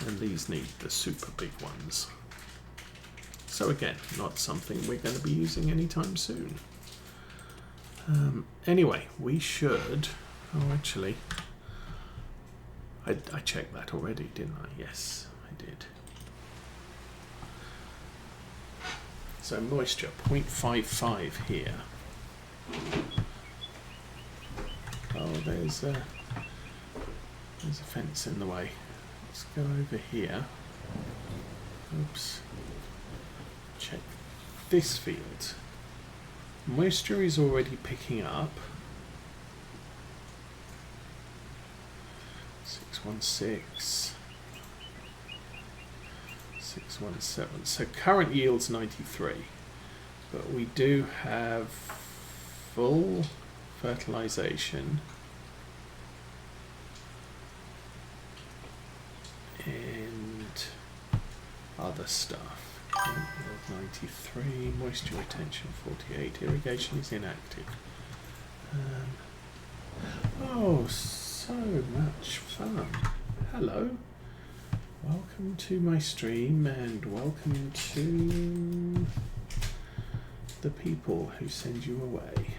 And these need the super big ones. So again, not something we're going to be using anytime soon. Anyway, we should... Oh, actually, I checked that already, didn't I? Yes, I did. So moisture, 0.55 here. Oh, there's a fence in the way. Let's go over here. Oops. Check this field. Moisture is already picking up. 616. 617. So current yield's 93. But we do have full fertilization and other stuff. 93, moisture retention 48, irrigation is inactive. Oh, so much fun. Hello. Welcome to my stream and welcome to the people who send you away.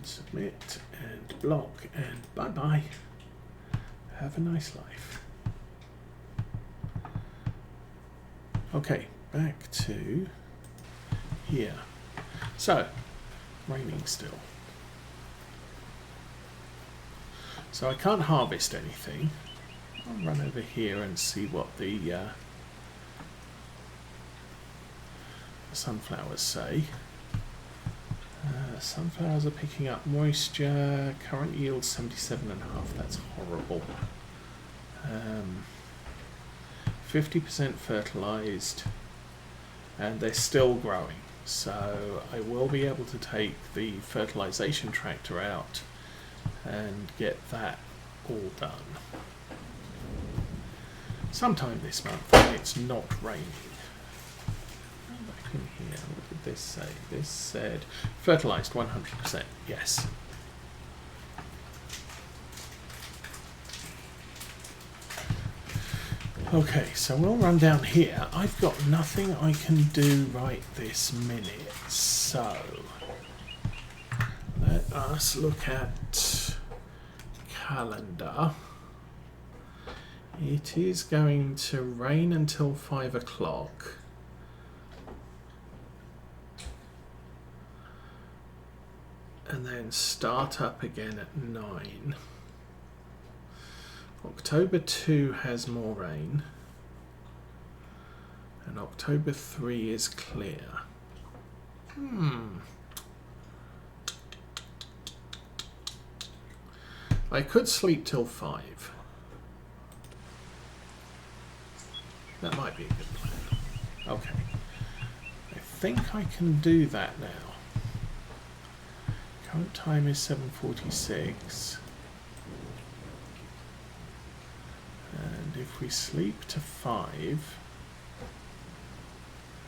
Submit and block and bye-bye. Have a nice life. Okay, back to here. So, raining still. So I can't harvest anything. I'll run over here and see what the sunflowers say. Sunflowers are picking up moisture. Current yield 77.5. That's horrible. 50% fertilized, and they're still growing. So I will be able to take the fertilization tractor out and get that all done sometime this month when it's not raining. Back in here, what did this say? This said fertilized 100%. Yes. Okay, so we'll run down here. I've got nothing I can do right this minute, so let us look at calendar. It is going to rain until 5 o'clock. And then start up again at 9. October 2 has more rain. And October 3 is clear. I could sleep till 5. That might be a good plan. Okay. I think I can do that now. Current time is 7:46. And if we sleep to 5,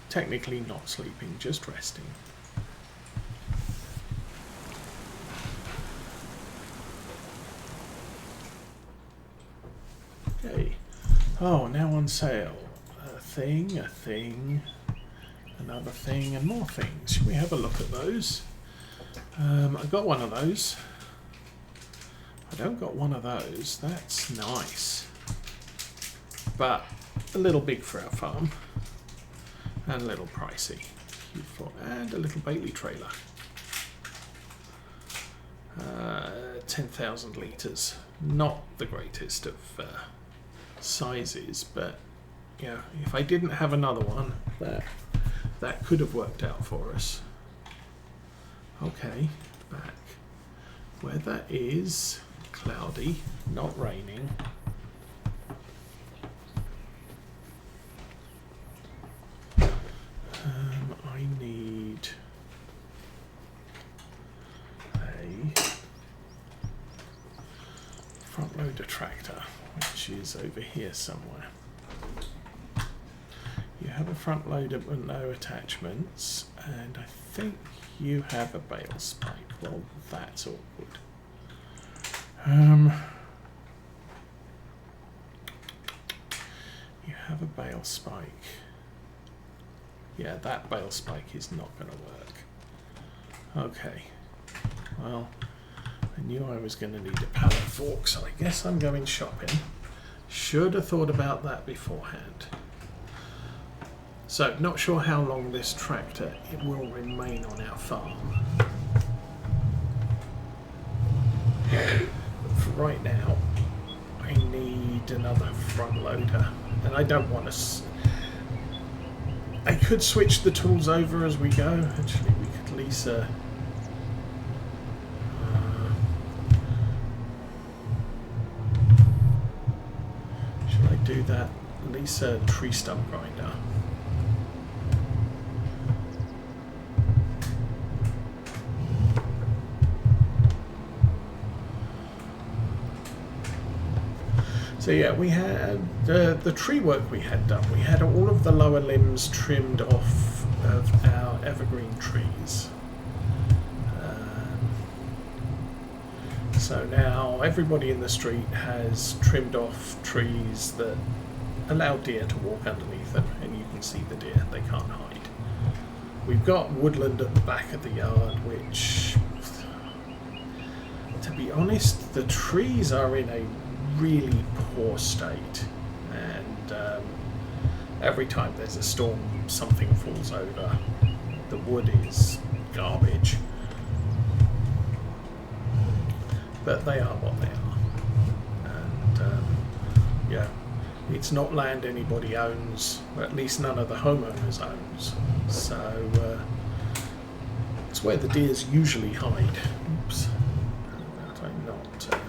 technically not sleeping, just resting. Okay. Oh, now on sale. A thing, another thing, and more things. Should we have a look at those? I got one of those. I don't got one of those. That's nice. But a little big for our farm. And a little pricey. And a little Bailey trailer. 10,000 litres. Not the greatest of sizes, but you know, if I didn't have another one, that could have worked out for us. Okay, back. Weather is cloudy, not raining. I need a front loader tractor, which is over here somewhere. have a front loader with no attachments, and I think you have a bale spike. Well, that's awkward. You have a bale spike. Yeah, that bale spike is not going to work. Okay. Well, I knew I was going to need a pallet fork, so I guess I'm going shopping. Should have thought about that beforehand. So, not sure how long this tractor it will remain on our farm. But for right now, I need another front loader, and I don't want to. I could switch the tools over as we go. Actually, we could lease a. Should I do that? Lease a tree stump grinder. So yeah, we had the tree work we had done. We had all of the lower limbs trimmed off of our evergreen trees. So now everybody in the street has trimmed off trees that allow deer to walk underneath them, and you can see the deer, they can't hide. We've got woodland at the back of the yard, which, to be honest, the trees are in a really poor state, and every time there's a storm something falls over. The wood is garbage, but they are what they are, and yeah, it's not land anybody owns, or at least none of the homeowners owns, so it's where the deers usually hide. Oops, how about I not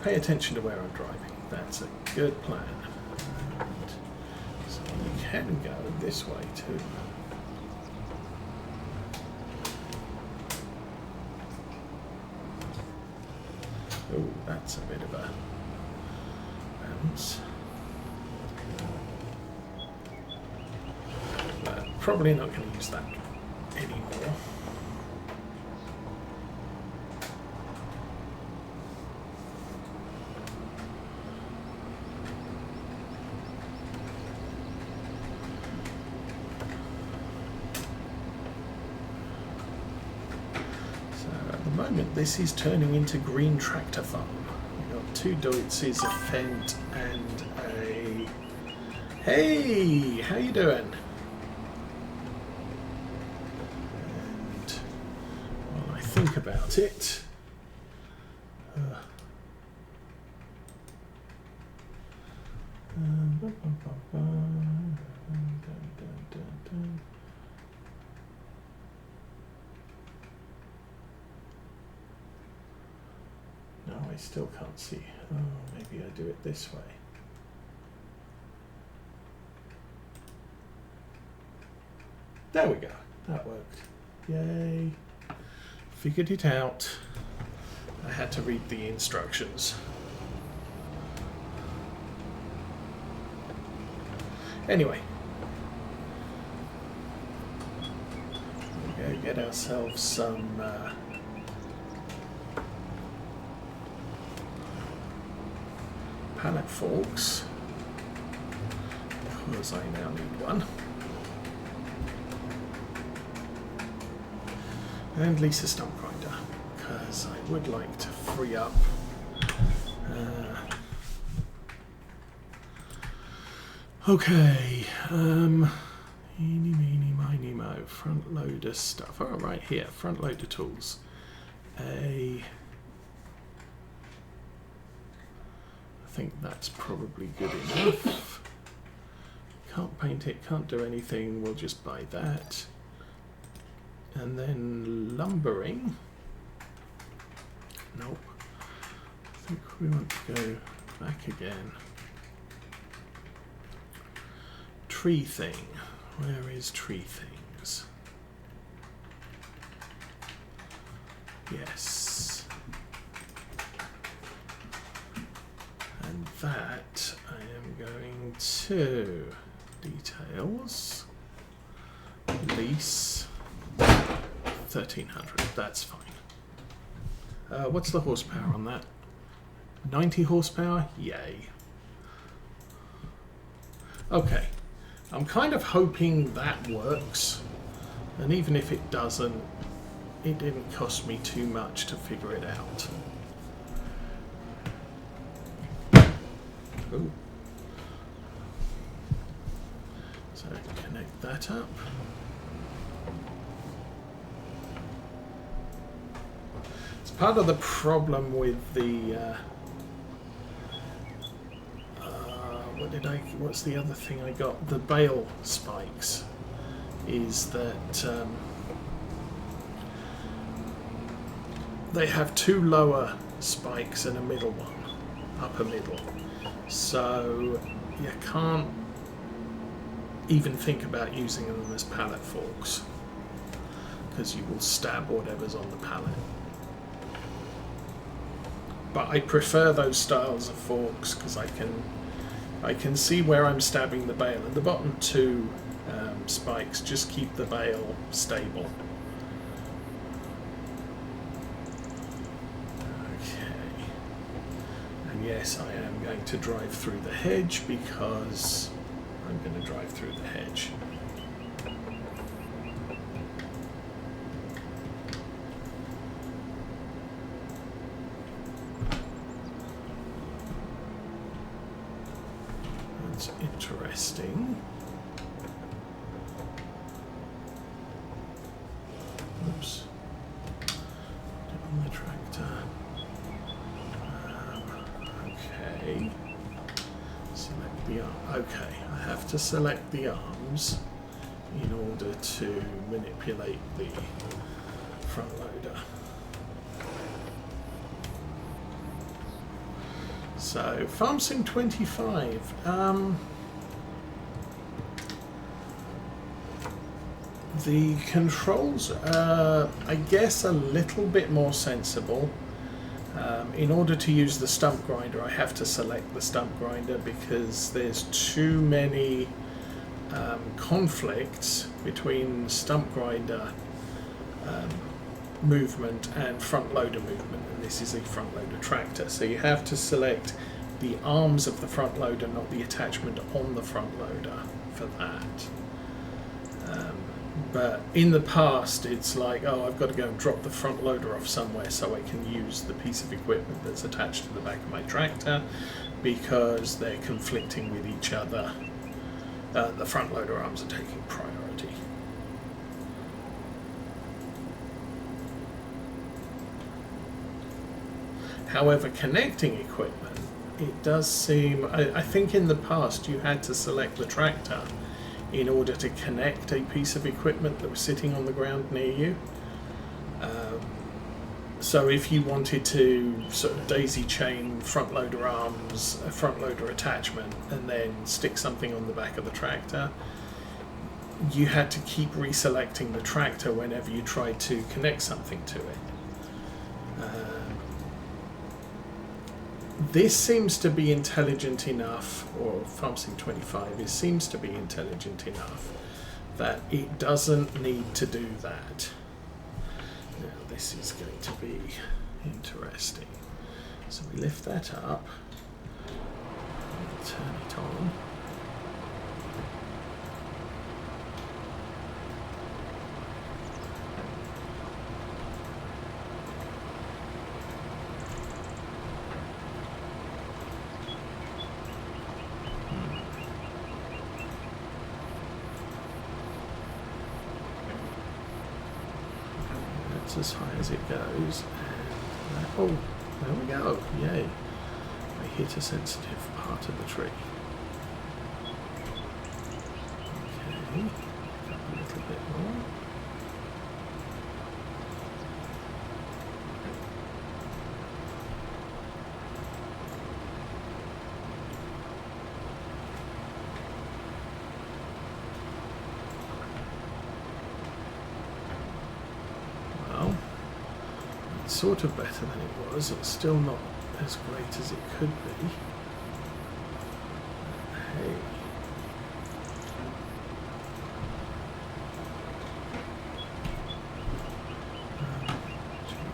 pay attention to where I'm driving. That's a good plan. And so we can go this way too. Oh, that's a bit of a bounce. But probably not going to use that anymore. This is turning into Green Tractor Farm. We've got 2 Deutzes, a Fendt, and a... Hey! How you doing? And while I think about it... No, I still can't see. Oh, maybe I do it this way. There we go. That worked. Yay. Figured it out. I had to read the instructions. Anyway. We'll go get ourselves some... pallet forks, because I now need one, and lease a stump grinder, because I would like to free up okay, eeny, meeny, miny, mo, front loader stuff. Oh, right here, front loader tools. I think that's probably good enough. Can't paint it, can't do anything, we'll just buy that. And then lumbering. Nope. I think we want to go back again. Tree thing. Where is tree things? Yes. And that I am going to Details. Lease. 1300. That's fine. What's the horsepower on that? 90 horsepower? Yay. Okay. I'm kind of hoping that works. And even if it doesn't, it didn't cost me too much to figure it out. Ooh. So connect that up. It's part of the problem with the what's the other thing I got? The bale spikes. Is that they have two lower spikes and a middle one, upper middle. So you can't even think about using them as pallet forks because you will stab whatever's on the pallet. But I prefer those styles of forks because I can see where I'm stabbing the bale, and the bottom two spikes just keep the bale stable. Okay. And yes, I am going to drive through the hedge because I'm going to drive through the hedge. That's interesting. Oops. On the tractor. Okay. Select the arm. Okay, I have to select the arms in order to manipulate the front loader. So, FS25. The controls are, I guess, a little bit more sensible. In order to use the stump grinder, I have to select the stump grinder because there's too many conflicts between stump grinder movement and front loader movement, and this is a front loader tractor, so you have to select the arms of the front loader, not the attachment on the front loader for that. But in the past, it's like, oh, I've got to go and drop the front loader off somewhere so I can use the piece of equipment that's attached to the back of my tractor because they're conflicting with each other. The front loader arms are taking priority. However, connecting equipment, it does seem, I think in the past you had to select the tractor in order to connect a piece of equipment that was sitting on the ground near you. So if you wanted to sort of daisy chain front loader arms, a front loader attachment, and then stick something on the back of the tractor, you had to keep reselecting the tractor whenever you tried to connect something to it. This seems to be intelligent enough, or FS25 seems to be intelligent enough that it doesn't need to do that. Now this is going to be interesting. So we lift that up, turn it on. As high as it goes, and oh, there we go, yay, I hit a sensitive part of the tree. Okay, got a little bit more. Sort of better than it was. It's still not as great as it could be. Hey.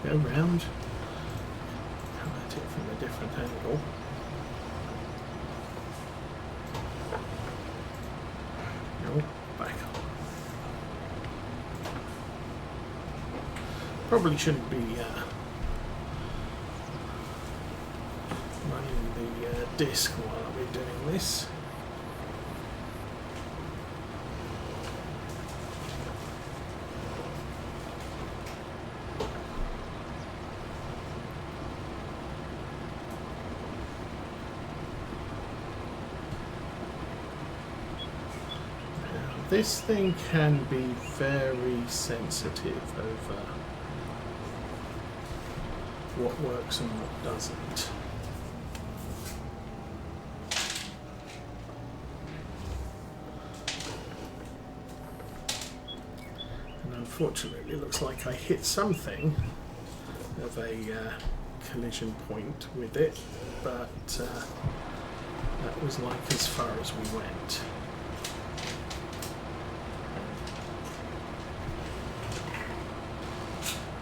go round. Come at it from a different angle. No, back on. Probably shouldn't be running the disc while we're doing this. This thing can be very sensitive over what works and what doesn't. And unfortunately, it looks like I hit something of a collision point with it, but that was like as far as we went.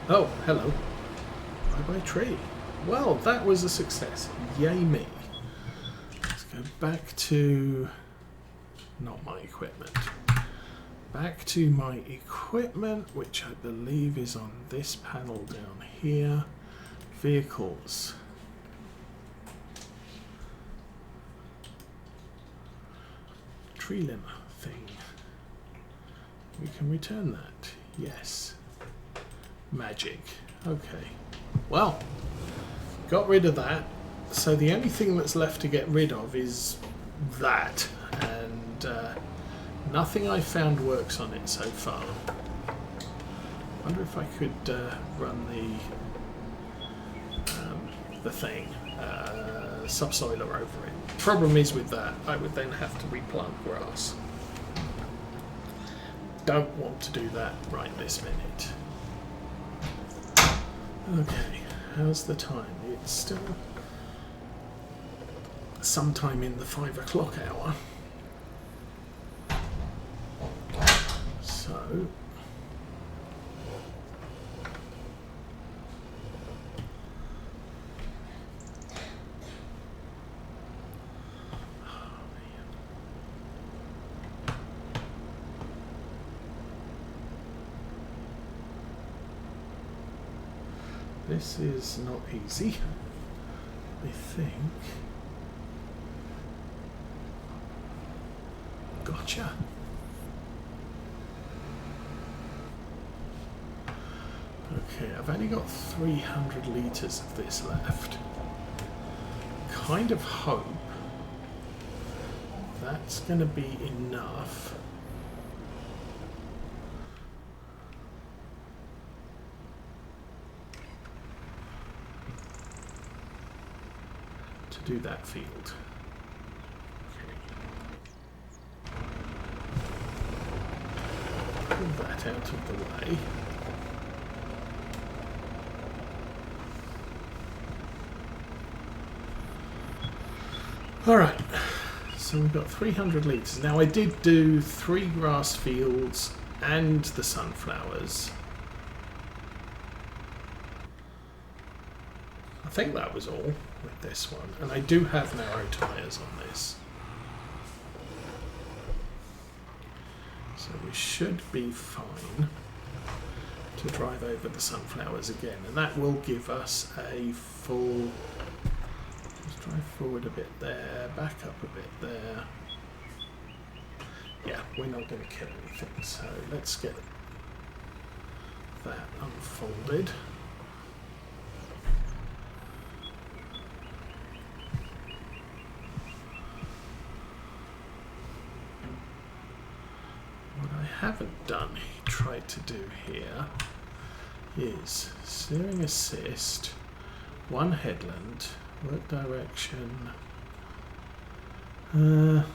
Oh, hello. Bye-bye tree. Well, that was a success. Yay me. Let's go back to... not my equipment. Back to my equipment, which I believe is on this panel down here. Vehicles. Tree limber thing. We can return that. Yes. Magic. Okay. Well, got rid of that. So the only thing that's left to get rid of is that. And nothing I found works on it so far. Wonder if I could run the thing, subsoiler over it. Problem is with that, I would then have to replant grass. Don't want to do that right this minute. Okay, how's the time? It's still sometime in the 5 o'clock hour. So, this is not easy, I think. Gotcha. Okay, I've only got 300 litres of this left. Kind of hope that's going to be enough. Do that field. Okay. Pull that out of the way. Alright, so we've got 300 litres. Now I did do 3 grass fields and the sunflowers. I think that was all with this one, and I do have narrow tyres on this, so we should be fine to drive over the sunflowers again, and that will give us a full... Let's drive forward a bit there, back up a bit there. Yeah, we're not going to kill anything, so let's get that unfolded. Haven't done, tried to do here is steering assist, one headland, work direction, let's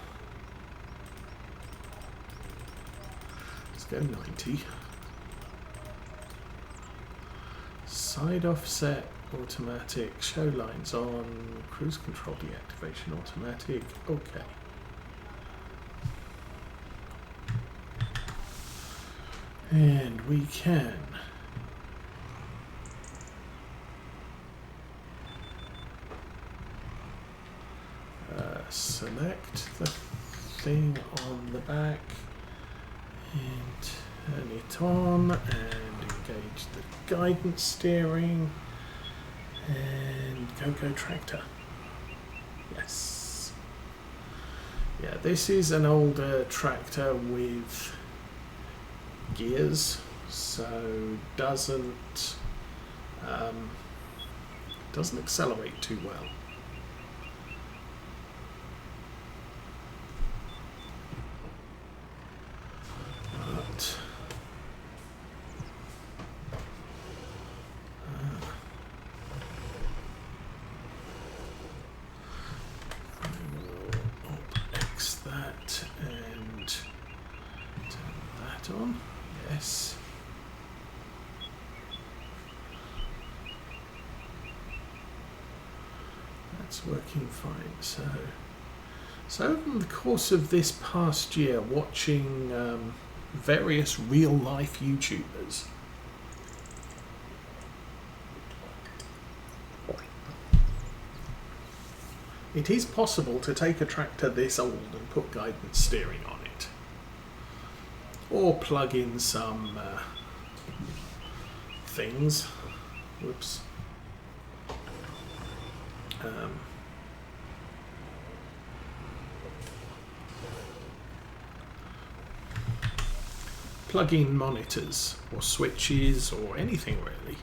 go 90, side offset automatic, show lines on, cruise control deactivation automatic, okay. And we can thing on the back and turn it on and engage the guidance steering and go tractor. Yes. Yeah, this is an older tractor with gears, so doesn't accelerate too well. But X that and turn that on. Yes. That's working fine. So over the course of this past year, watching various real-life YouTubers, it is possible to take a tractor this old and put guidance steering on it, or plug in some things. Whoops. Plug in monitors or switches or anything really.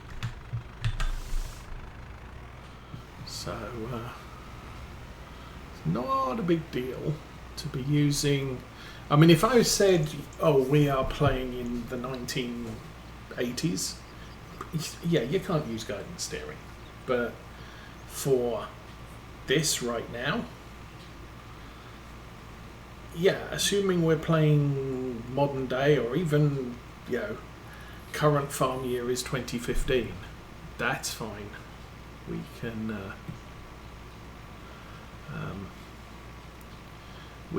So it's not a big deal to be using. I mean, if I said, oh, we are playing in the 1980s, yeah, you can't use guidance steering. But for this right now, yeah, assuming we're playing modern day or even, you know, current farm year is 2015, that's fine. We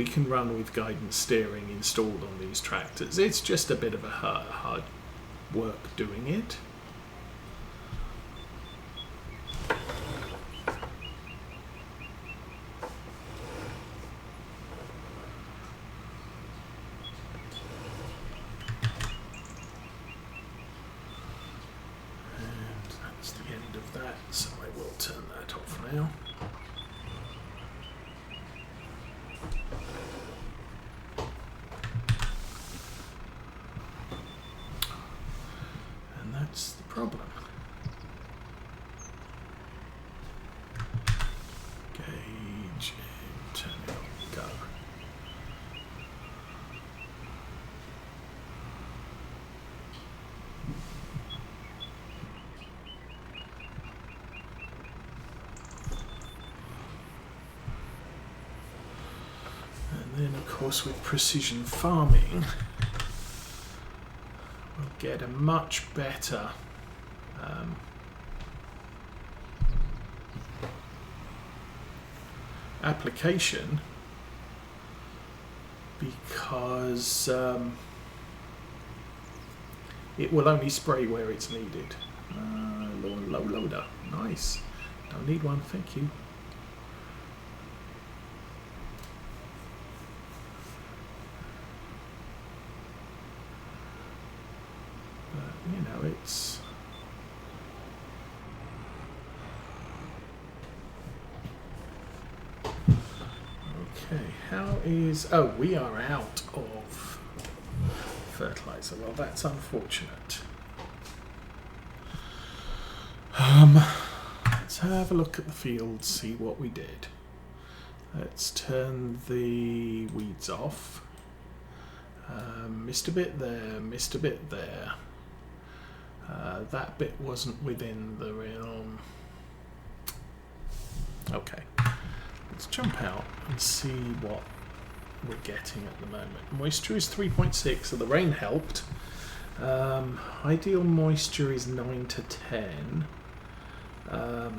can run with guidance steering installed on these tractors. It's just a bit of a hard work doing it. So I will turn that off now. And that's the problem. Gauge and turn it on, go. And then, of course, with precision farming, we'll get a much better application, because it will only spray where it's needed. Low loader, nice. Don't need one, thank you. You know, it's okay. How is, oh, we are out of fertilizer. Well, that's unfortunate. Let's have a look at the field, see what we did. Let's turn the weeds off. Missed a bit there, missed a bit there. That bit wasn't within the realm. Okay, let's jump out and see what we're getting at the moment. Moisture is 3.6, so the rain helped. Ideal moisture is 9 to 10.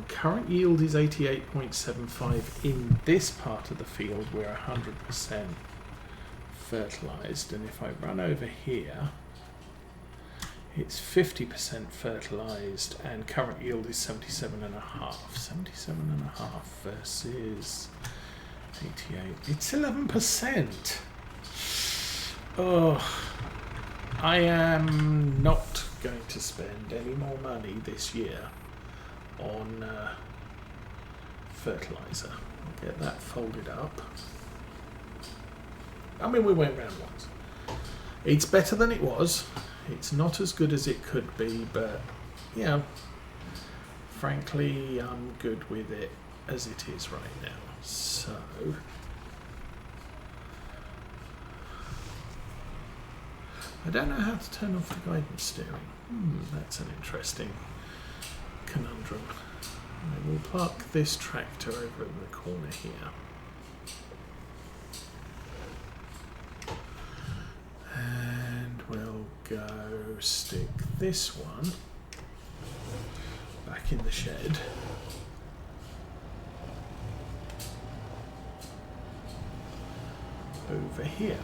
Current yield is 88.75. In this part of the field, we're 100% fertilized, and if I run over here, it's 50% fertilized, and current yield is 77.5. 77.5 versus 88. It's 11%. Oh, I am not going to spend any more money this year on fertilizer. I'll get that folded up. I mean, we went round once. It's better than it was. It's not as good as it could be, but you know, frankly, I'm good with it as it is right now. So I don't know how to turn off the guidance steering. That's an interesting conundrum. I will park this tractor over in the corner here. And we'll go stick this one back in the shed. Over here.